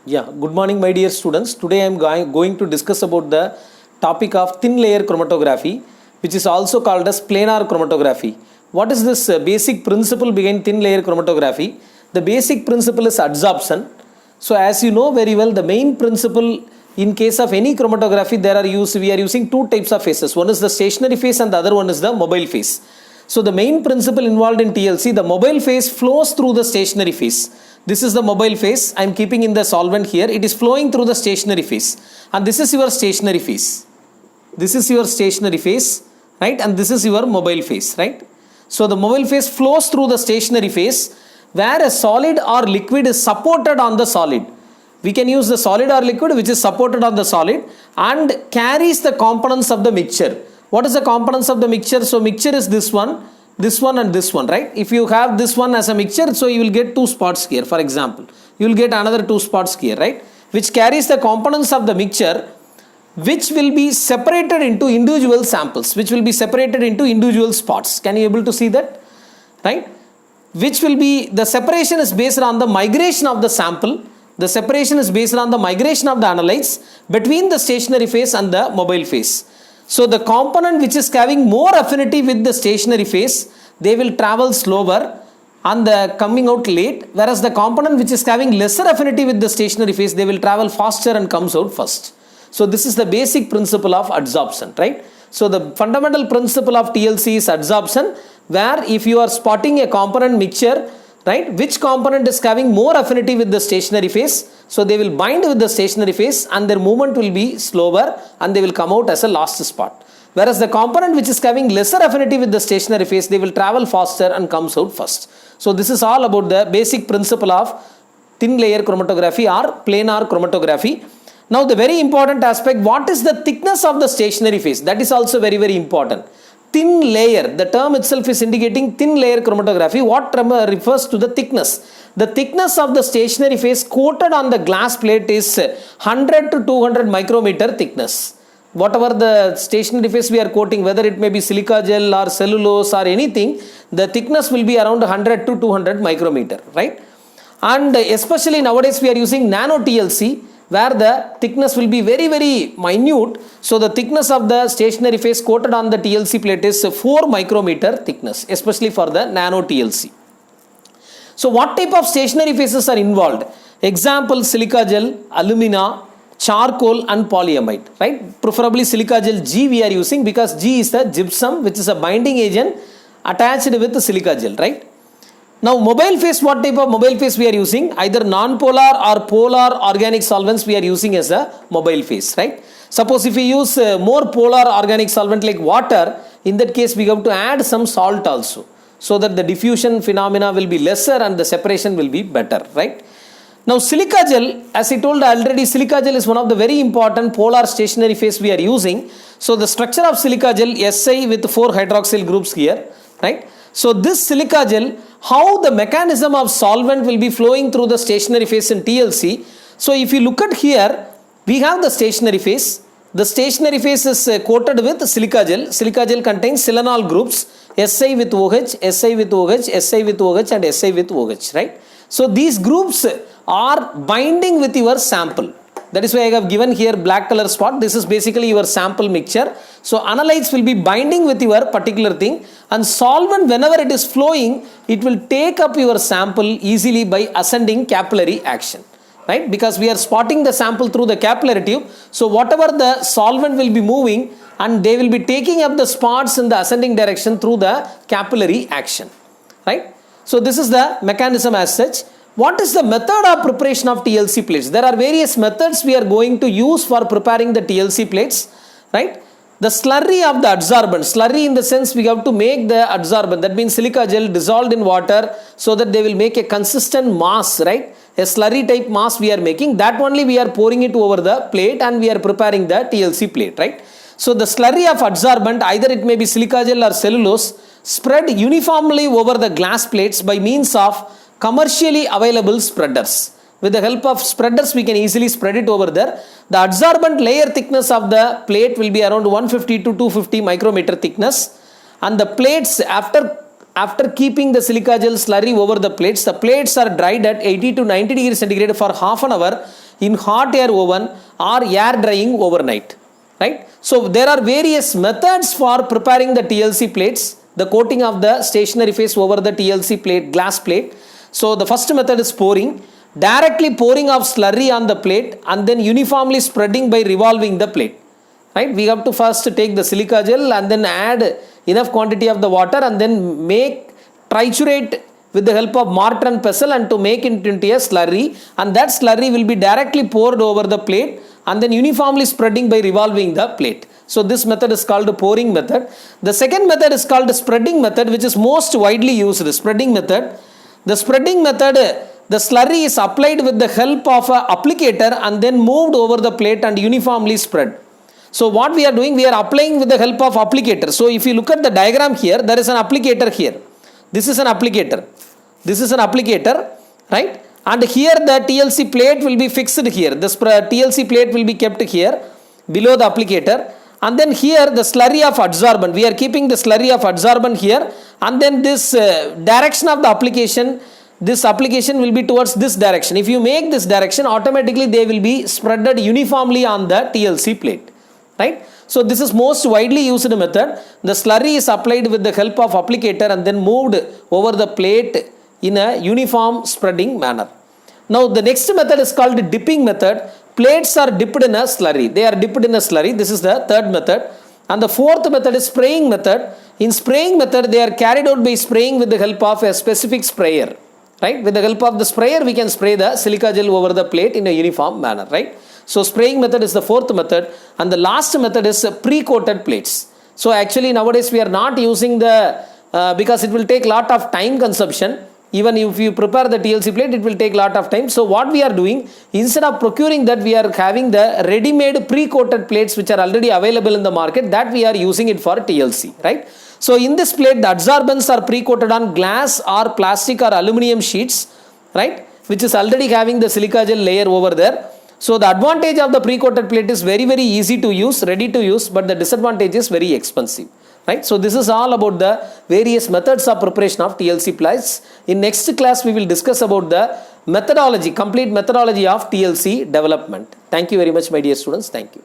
Yeah, good morning my dear students. Today I am going to discuss about the topic of thin layer chromatography, which is also called as planar chromatography. What is this basic principle behind thin layer chromatography? The basic principle is adsorption. So as you know very well, the main principle in case of any chromatography, we are using two types of phases. One is the stationary phase and the other one is the mobile phase. So the main principle involved in TLC, the mobile phase flows through the stationary phase. This is the mobile phase. I am keeping in the solvent here. It is flowing through the stationary phase. And this is your stationary phase. This is your stationary phase, right? And this is your mobile phase, right? So the mobile phase flows through the stationary phase where a solid or liquid is supported on the solid. We can use the solid or liquid which is supported on the solid and carries the components of the mixture. What is the components of the mixture? So mixture is this one and this one, right? If you have this one as a mixture, so you will get two spots here, for example. You will get another two spots here, right? Which carries the components of the mixture, which will be separated into individual samples, which will be separated into individual spots. Can you able to see that? Right? Which will be, the separation is based on the migration of the sample. The separation is based on the migration of the analytes between the stationary phase and the mobile phase. So the component which is having more affinity with the stationary phase, they will travel slower and coming out late, whereas the component which is having lesser affinity with the stationary phase, they will travel faster and comes out first. So this is the basic principle of adsorption, right? So the fundamental principle of TLC is adsorption, where if you are spotting a component mixture, right, which component is having more affinity with the stationary phase, so they will bind with the stationary phase and their movement will be slower and they will come out as a last spot. Whereas the component which is having lesser affinity with the stationary phase, they will travel faster and comes out first. So this is all about the basic principle of thin layer chromatography or planar chromatography. Now the very important aspect, what is the thickness of the stationary phase? That is also very, very important. Thin layer, the term itself is indicating thin layer chromatography. What refers to the thickness? The thickness of the stationary phase coated on the glass plate is 100 to 200 micrometer thickness. Whatever the stationary phase we are coating, whether it may be silica gel or cellulose or anything, the thickness will be around 100 to 200 micrometer, right? And especially nowadays we are using nano TLC, where the thickness will be very, very minute. So the thickness of the stationary phase coated on the TLC plate is 4 micrometer thickness, especially for the nano TLC. So what type of stationary phases are involved? Example, silica gel, alumina, charcoal and polyamide, right? Preferably silica gel G we are using because G is the gypsum, which is a binding agent attached with the silica gel, right? Now mobile phase, what type of mobile phase we are using? Either non-polar or polar organic solvents we are using as a mobile phase, right? Suppose if we use more polar organic solvent like water, in that case we have to add some salt also, so that the diffusion phenomena will be lesser and the separation will be better, right? Now silica gel, as I told already, silica gel is one of the very important polar stationary phase we are using. So the structure of silica gel, Si with 4 hydroxyl groups here, right? So this silica gel, how the mechanism of solvent will be flowing through the stationary phase in TLC. So if you look at here, we have the stationary phase. The stationary phase is coated with silica gel. Silica gel contains silanol groups, Si with OH, Si with OH, Si with OH and Si with OH, right? So these groups are binding with your sample. That is why I have given here black color spot. This is basically your sample mixture. So analytes will be binding with your particular thing, and solvent, whenever it is flowing, it will take up your sample easily by ascending capillary action, right? Because we are spotting the sample through the capillary tube. So whatever the solvent will be moving, and they will be taking up the spots in the ascending direction through the capillary action, right? So this is the mechanism as such. What is the method of preparation of TLC plates? There are various methods we are going to use for preparing the TLC plates, right? The slurry of the adsorbent, slurry in the sense we have to make the adsorbent, that means silica gel dissolved in water so that they will make a consistent mass, right? A slurry type mass we are making, that only we are pouring it over the plate and we are preparing the TLC plate, right? So the slurry of adsorbent, either it may be silica gel or cellulose, spread uniformly over the glass plates by means of commercially available spreaders. With the help of spreaders, we can easily spread it over there. The adsorbent layer thickness of the plate will be around 150 to 250 micrometer thickness, and the plates, after after keeping the silica gel slurry over the plates are dried at 80 to 90 degrees centigrade for half an hour in hot air oven or air drying overnight. Right? So there are various methods for preparing the TLC plates, the coating of the stationary phase over the TLC plate, glass plate. So the first method is pouring, directly pouring of slurry on the plate and then uniformly spreading by revolving the plate. Right? We have to first take the silica gel and then add enough quantity of the water and then triturate with the help of mortar and pestle and to make it into a slurry, and that slurry will be directly poured over the plate and then uniformly spreading by revolving the plate. So this method is called the pouring method. The second method is called the spreading method, which is most widely used. The spreading method. The spreading method, the slurry is applied with the help of an applicator and then moved over the plate and uniformly spread. So what we are doing, we are applying with the help of applicator. So if you look at the diagram here, there is an applicator here. This is an applicator. This is an applicator, right? And here the TLC plate will be fixed here. This TLC plate will be kept here below the applicator. And then here the slurry of adsorbent. We are keeping the slurry of adsorbent here. And then this direction of the application, this application will be towards this direction. If you make this direction, automatically they will be spreaded uniformly on the TLC plate. Right? So this is most widely used method. The slurry is applied with the help of applicator and then moved over the plate in a uniform spreading manner. Now the next method is called dipping method. Plates are dipped in a slurry. They are dipped in a slurry. This is the third method. And the fourth method is spraying method. In spraying method, they are carried out by spraying with the help of a specific sprayer. Right? With the help of the sprayer, we can spray the silica gel over the plate in a uniform manner. Right? So spraying method is the fourth method, and the last method is pre-coated plates. So actually nowadays we are not using the, because it will take lot of time consumption. Even if you prepare the TLC plate, it will take lot of time. So what we are doing, instead of procuring that, we are having the ready-made pre-coated plates which are already available in the market, that we are using it for TLC, right? So in this plate, the adsorbents are pre-coated on glass or plastic or aluminum sheets, right? Which is already having the silica gel layer over there. So the advantage of the pre-coated plate is very, very easy to use, ready to use, but the disadvantage is very expensive. Right? So this is all about the various methods of preparation of TLC plates. In next class, we will discuss about the methodology, complete methodology of TLC development. Thank you very much, my dear students. Thank you.